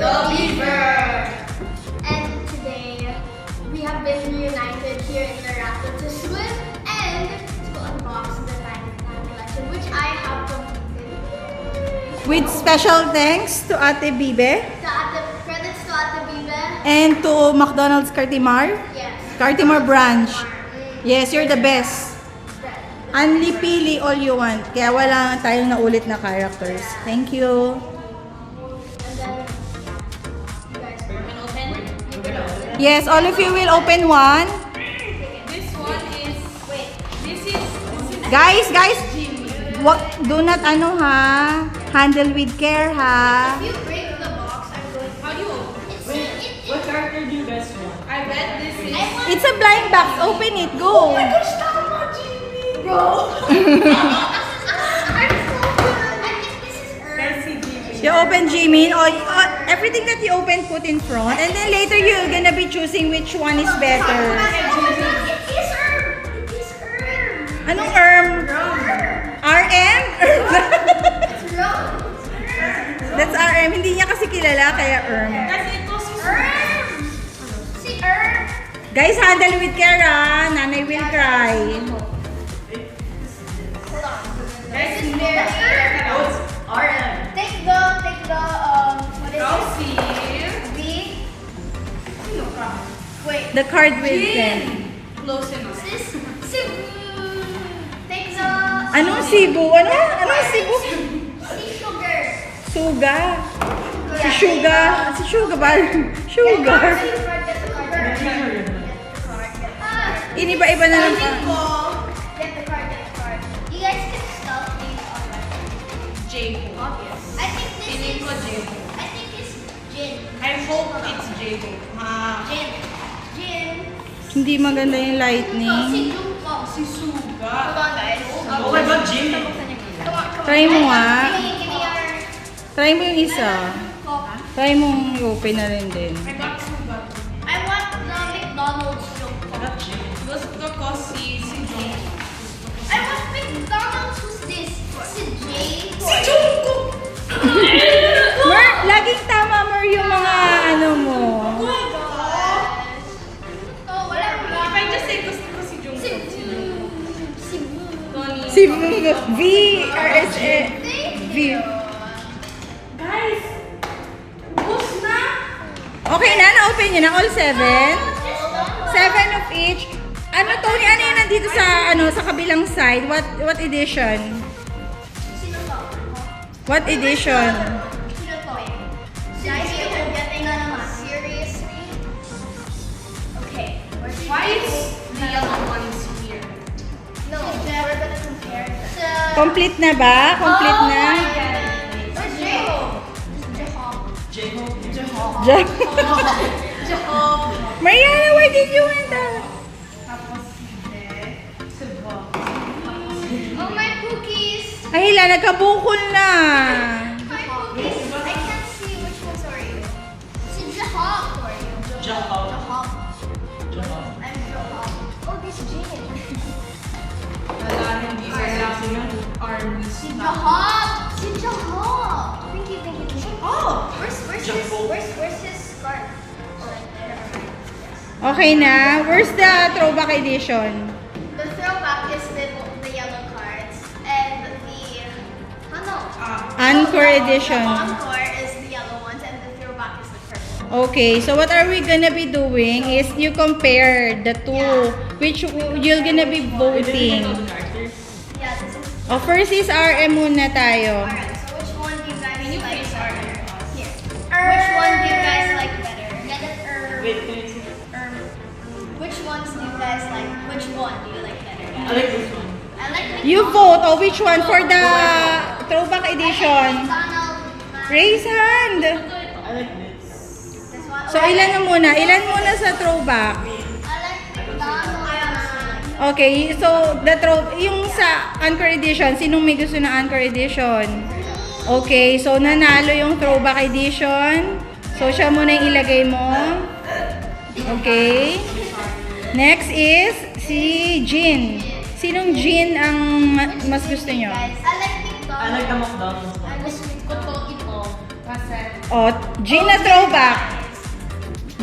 The Beaver. And today, we have been reunited here in Naraka to swim and to unbox the Tiny Time collection, which I have completed. With special thanks to Ate Bibe Credits to Ate Bibe. and to McDonald's Cartimar. Yes. Cartimar branch. Yes, you're the best. Only pili all you want. Kaya wala tayong naulit na characters. Thank you. And then, you guys can open. You can open. Yes, all of you will open one. This one is, Wait. this is Guys, do not handle with care ha. If you break the box, I'm going. how do you open? What character do you guys want? I bet this is, It's a blind box. Open it. Go. Bro. I'm so good. I think this is Earth. Percy Jimmy. You open Jimin. Everything that you open, put in front. And then later you're gonna be choosing which one is better. Oh my God, it is Earth. It is Earth. Anong ERM? RM? It's Rome. That's RM. Hindi niya kasi kilala, kaya ERM. Kasi ito si Earth. Si Earth. Guys, handle with care ha. Nanay will cry. Hold on. Guys, This is hindi very na Earth. RM. Take the what is it? Rousey. B. Sino ka? Wait. The card will Jin. send. Close enough. This is take the Anong Cebu? Anong Cebu? Si Sugar. Suga. Si Yeah, Suga. Si Suga ba? Sugar. Get the card. Iniba-iba na lang pa. Get the card. You guys can spell these already. J-Ho. Obvious. I think this Feeling is. ko J-Ho. I think it's Jin. I hope it's J-Ho. Jin. Jin. Hindi maganda yung Si lightning. Jungkook. Si Suga. Hold on, guys. Oh my God, Jimmy. Come on. Try mo nga. Give me your. Try mo yung isa. Try mong i-open na rin din. I got Suga. I want the McDonald's Jungkook. Not Jimmy. Gusto ko si Jungkook. I want McDonald's. Who's this? Si Jay. Si Jungkook! Mer, laging tama Mer yung mga ano mo. Oh my gosh. Oh, wala. If I just say gusto ko si Si Jungkook. Si Tony. Si V, R-S-E. Thank V. you. Guys! Bus na! Okay na, na-open nyo na all 7. 7 of each. Ano Tony, ano yun nandito sa sa kabilang side? What edition? Sino to? What edition? Sino to? Guys, you're getting na naman. Seriously? Okay. Why is the yellow ones here? No, we're gonna compare them. Complete na ba? Complete na? Where's J-Ho? J-Hope. Mariana, why did you went out? Tapos si Bob. Oh, my cookies! Ay, hila, nagkabukol na. My cookies! I can't see which ones are you. Si Jahok or you? Jahok. Jahok. Jahok. I'm Jahok. Oh, this Jin. Wala, hindi kailangan armies Si na. Jahok! Si Jahok! Thank you. Oh! Where's his scarf? Oh, right there. Yes. Okay na. Where's the throwback edition? The throwback is the yellow cards, and the Encore edition. The encore is the yellow ones, and the throwback is the purple. Okay, so what are we gonna be doing is you compare the two, which you're gonna be voting. Yeah, this is. O, first is RM muna tayo. Alright, so which one do you guys like face better? Here. Which one do you guys like better? Get it or Wait, can I see? which ones do you guys like? Which one do you like better? I like this one. I like You vote. O, which one for the throwback edition? McDonald's. Raise hand. I like this. This one. So, ilan na muna? Ilan muna sa throwback? I like McDonald's. Okay, so yung sa Encore edition, sinong may gusto ng Encore edition? Okay, so nanalo yung throwback edition. So siya muna yung ilagay mo. Okay. Next is si Jin. Sinong Jin ang mas gusto nyo? Guys, I like McDonald's. I like the McDonald's one. I wish we could go ito. Oh, Gina throwback.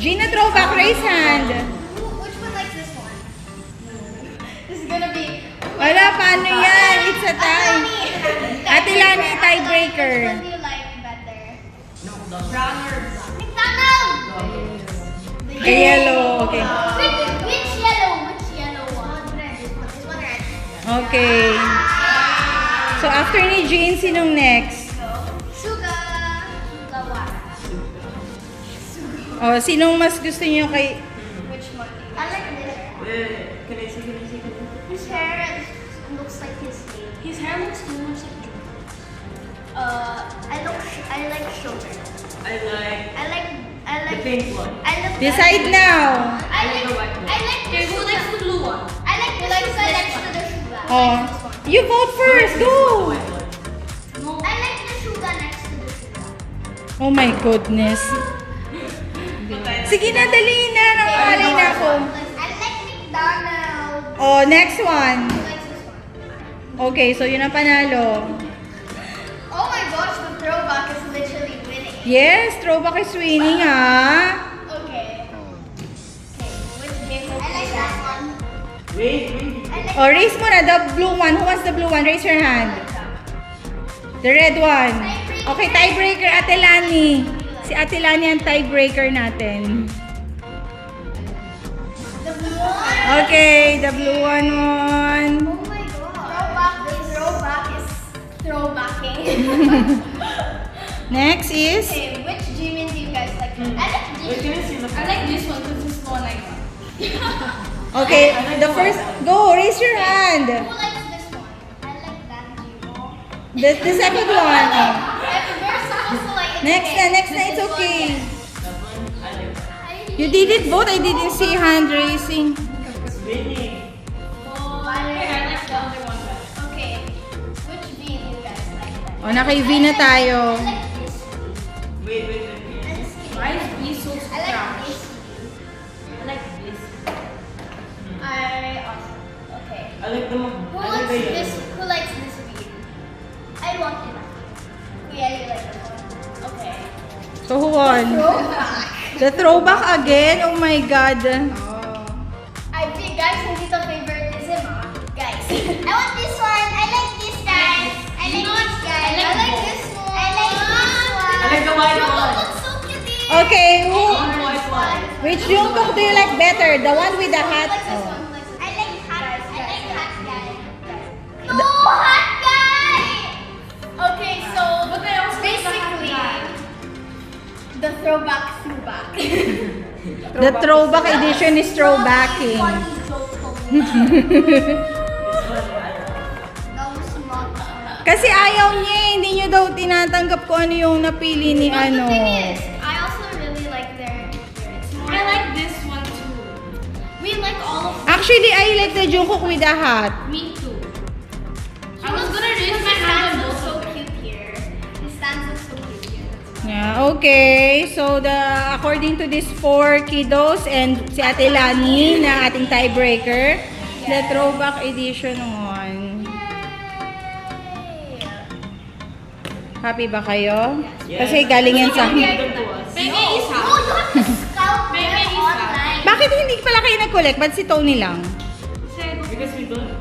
Gina throwback, raise hand. Which one likes this one? This is gonna be. Wala, paano yan? It's a tie. Ate Lani, tiebreaker. Which one do you like better? No, that's Brown or black? McDonald's! The yellow, okay. Which yellow? Which yellow one? This one red. Okay. So after ni Jean, sinong next? Sugar. Sugar what? Oh, sinong mas gusto niyo kay... Which one? I like this. Wait, can I see? His hair looks like his name. His hair looks too much like I like sugar. I like I the like. pink one. I like. Decide now. I like the white one. I like the Who likes the blue one? I like the sugar next to the sugar. Oh, you vote first. Go. White one. I like the sugar next to the sugar. Oh my goodness. Sige na, dali na. Nangalay na ako. I like McDonald's. Oh, next one. Who likes this one? Okay, so yun ang panalo. Oh my gosh, the throwback is literally winning. Yes, throwback is winning, ha? Okay. Which game? I like that one. Wait. I like Oh, raise mo na, the blue one. Who wants the blue one? Raise your hand. The red one. Okay, tiebreaker, Ate Lani. Si Ate Lani ang tiebreaker natin. the blue one. Okay, the blue one. Oh my god. Throwback is throwbacking. Next is... Okay, which Jimin do you guys like? I like Wait, this. can I see the I like this one because it's the one I got. Okay, the first... Go, raise your hand. Who likes this one? I like that Jimo. The second one. Oh. We're supposed to like it. Next na, it's okay. that one? I like that. You didn't vote, I didn't see hand raising. It's winning. I like the other one better. Okay, which V do you guys like better? O, naka-V na tayo. I like this V. Wait. And this V. Why is B so I like trash? this V. I like this. I also. Okay. I like the one. Who I like likes the this? yellow. Who likes this V? I want it. Yeah, you like this one. Okay. So, who won? Throwback. The throwback again? Oh my God. I think guys, hindi to favoritism guys. I want this one. I like this guys. I like this guy. I like this one. I like this one. I like the white No, one. looks so cute. Okay, who? One white one. Which Jungkook do you like better? The one with the hat? Who likes this Oh. one? Who likes this one? I like hot. I like hot guy. No, hot guy. Okay, so basically the throwback. The throwback edition is throwbacking. Funny joke for me. This one I like. That was not funny. Kasi ayaw niya eh. Hindi niyo daw tinatanggap kung ano yung napili ni But ano. the thing is, I also really like their it's more I like this one too. we like all of Actually, I like the Jungkook with the hat. Me too. I was gonna raise my hand on both so of them. cute here. His stands look so cute here. That's why. Yeah, okay. So, according to these 4 kiddos and si Ate Lani na ating tiebreaker, the throwback edition one. Yay! Happy ba kayo? Yes. Kasi galing yan sa... Maybe Oh, isa. you have to scout Maybe them isa. online. Bakit hindi pala kayo nag-collect? Ba't si Tony lang? Because we don't.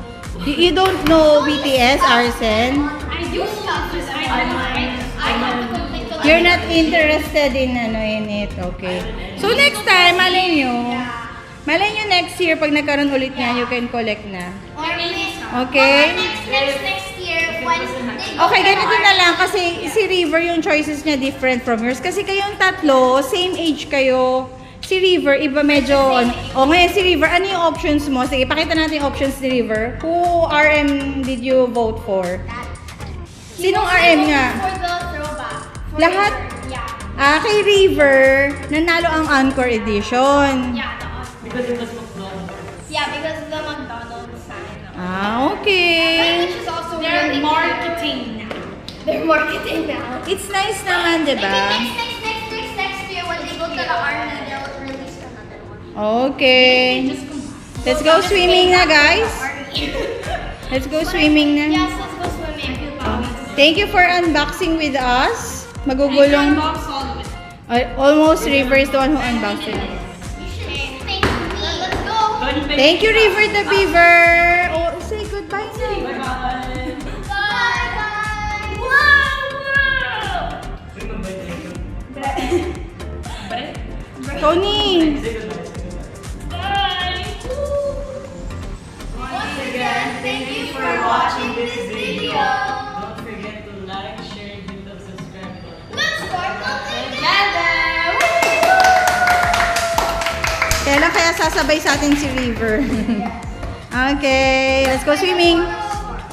You don't know BTS, Arsen? I do stuff because I have to complete the You're not interested in it. Okay. So next time, malay nyo next year, pag nagkaroon ulit nga, you can collect na. Or maybe Okay? next year when they go Okay, to ganito na lang kasi si River yung choices niya different from yours. Kasi kayong tatlo, same age kayo. Si River, iba medyo... ngayon si River, ano yung options mo? Sige, pakita natin yung options ni River. Who RM did you vote for? Sinong RM nga? For the throwback. For Lahat? Yeah. Kay River, nanalo ang Encore Edition. Yeah, the Oscar. Because it was McDonald's. Yeah, because of the McDonald's sign. Okay. Which is also They're really marketing now. They're marketing now. It's nice naman, di ba? Maybe next year when they go to the army, they'll release another one. Okay. Just combine. Let's go swimming na, guys. Army. Let's go swimming na. Yes, let's go swimming. Thank you for unboxing with us. Magugulong. Box all of it. Almost River is the one who unboxed it. You should thank me. Let's go. Thank you, River the Beaver. Oh, say goodbye na. Bye-bye. Bye bye. Wow. Uy, mabait kayo. Tony. Say goodbye. Once again, thank you for watching this video. Don't forget to like, share, hit the subscribe button. Let's sparkle together. Kailan kaya sasabay sa atin si River? Okay, let's go swimming.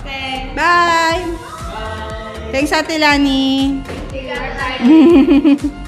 Thanks. Bye. Bye. Thanks, Ate Lani. Take care.